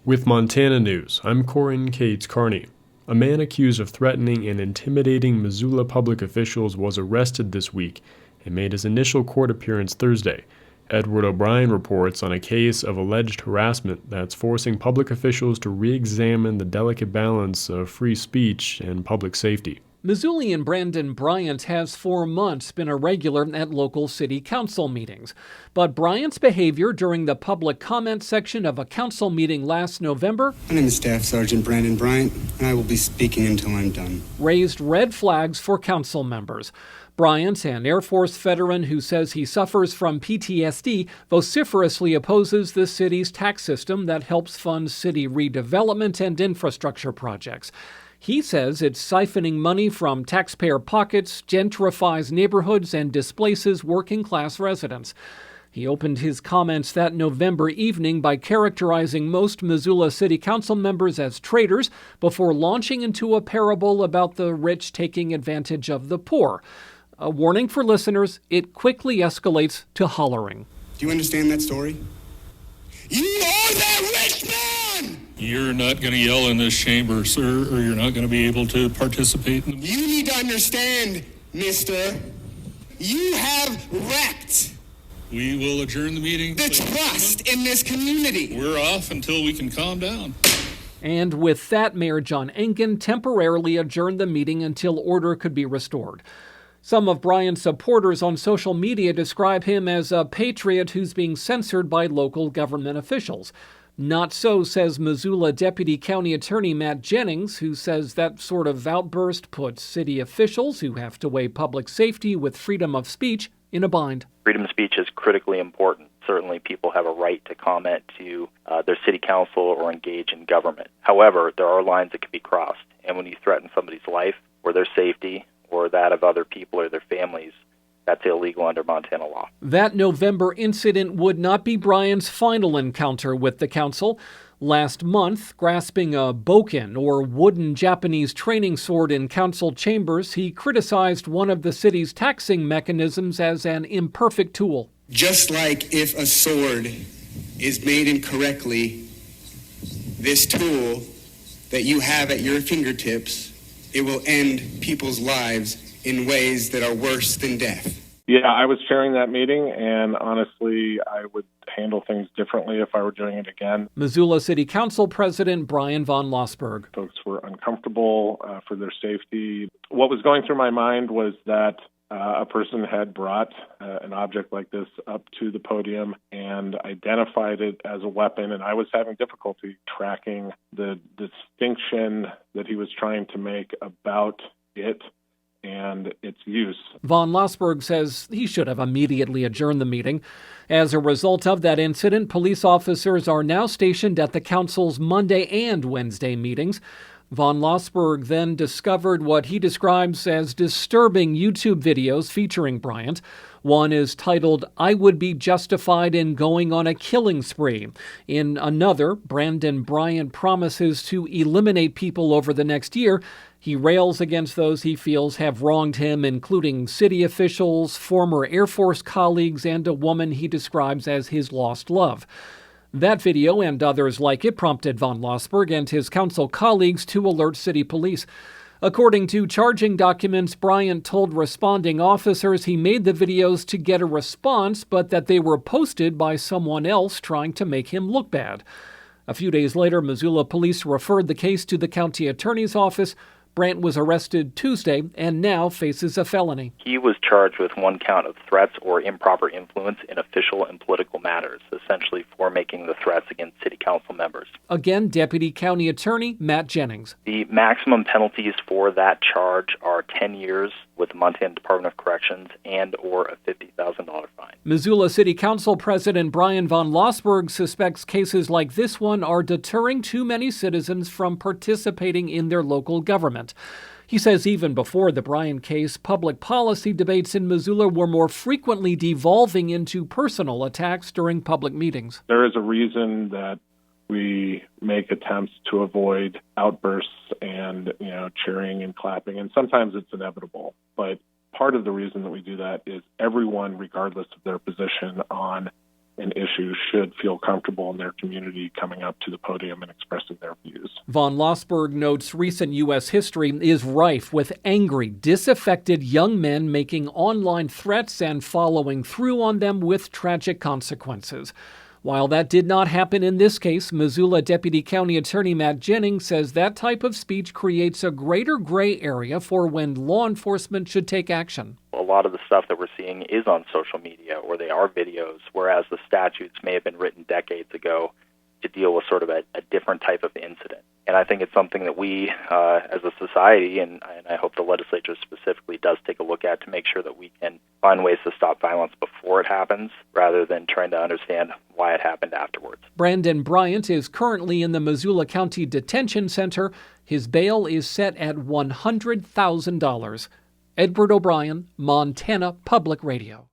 With Montana News, I'm Corin Cates Carney. A man accused of threatening and intimidating Missoula public officials was arrested this week and made his initial court appearance Thursday. Edward O'Brien reports on a case of alleged harassment that's forcing public officials to re-examine the delicate balance of free speech and public safety. Missoulian Brandon Bryant has for months been a regular at local city council meetings. But Bryant's behavior during the public comment section of a council meeting last November, My name is Staff Sergeant Brandon Bryant, and I will be speaking until I'm done, raised red flags for council members. Bryant, an Air Force veteran who says he suffers from PTSD, vociferously opposes the city's tax system that helps fund city redevelopment and infrastructure projects. He says it's siphoning money from taxpayer pockets, gentrifies neighborhoods, and displaces working-class residents. He opened his comments that November evening by characterizing most Missoula City Council members as traitors before launching into a parable about the rich taking advantage of the poor. A warning for listeners, it quickly escalates to hollering. Do you understand that story? You are that rich man! You're not going to yell in this chamber, sir, or you're not going to be able to participate in the You need to understand, mister. You have wrecked We will adjourn the meeting. the trust in this community. We're off until we can calm down. And with that, Mayor John Engen temporarily adjourned the meeting until order could be restored. Some of Bryant's supporters on social media describe him as a patriot who's being censored by local government officials. Not so, says Missoula Deputy County Attorney Matt Jennings, who says that sort of outburst puts city officials who have to weigh public safety with freedom of speech in a bind. Freedom of speech is critically important. Certainly people have a right to comment to their city council or engage in government. However, there are lines that can be crossed, and when you threaten somebody's life or their safety or that of other people or their families, that's illegal under Montana law. That November incident would not be Bryant's final encounter with the council. Last month, grasping a bokken or wooden Japanese training sword in council chambers, he criticized one of the city's taxing mechanisms as an imperfect tool. Just like if a sword is made incorrectly, this tool that you have at your fingertips, it will end people's lives in ways that are worse than death. Yeah, I was chairing that meeting, and honestly, I would handle things differently if I were doing it again. Missoula City Council President Brian von Lossberg. Folks were uncomfortable for their safety. What was going through my mind was that a person had brought an object like this up to the podium and identified it as a weapon, and I was having difficulty tracking the distinction that he was trying to make about it and its use. Von Lossberg says he should have immediately adjourned the meeting. As a result of that incident, police officers are now stationed at the council's Monday and Wednesday meetings. Von Lossberg then discovered what he describes as disturbing YouTube videos featuring Bryant. One is titled, "I Would Be Justified in Going on a Killing Spree." In another, Brandon Bryant promises to eliminate people over the next year. He rails against those he feels have wronged him, including city officials, former Air Force colleagues, and a woman he describes as his lost love. That video and others like it prompted von Lossberg and his council colleagues to alert city police. According to charging documents, Bryant told responding officers he made the videos to get a response, but that they were posted by someone else trying to make him look bad. A few days later, Missoula police referred the case to the county attorney's office. Bryant was arrested Tuesday and now faces a felony. He was charged with one count of threats or improper influence in official and political matters, essentially for making the threats against city council members. Again, Deputy County Attorney Matt Jennings. The maximum penalties for that charge are 10 years with the Montana Department of Corrections and or a $50,000 fine. Missoula City Council President Brian von Lossberg suspects cases like this one are deterring too many citizens from participating in their local government. He says even before the Bryant case, public policy debates in Missoula were more frequently devolving into personal attacks during public meetings. There is a reason that we make attempts to avoid outbursts and, cheering and clapping, and sometimes it's inevitable. But part of the reason that we do that is everyone, regardless of their position on an issue should feel comfortable in their community coming up to the podium and expressing their views. Von Lossberg notes recent U.S. history is rife with angry, disaffected young men making online threats and following through on them with tragic consequences. While that did not happen in this case, Missoula Deputy County Attorney Matt Jennings says that type of speech creates a greater gray area for when law enforcement should take action. A lot of the stuff that we're seeing is on social media, or they are videos, whereas the statutes may have been written decades ago to deal with sort of a different type of incident. And I think it's something that we, as a society, and I hope the legislature specifically does take a look at to make sure that we can find ways to stop violence before it happens, rather than trying to understand why it happened afterwards. Brandon Bryant is currently in the Missoula County Detention Center. His bail is set at $100,000. Edward O'Brien, Montana Public Radio.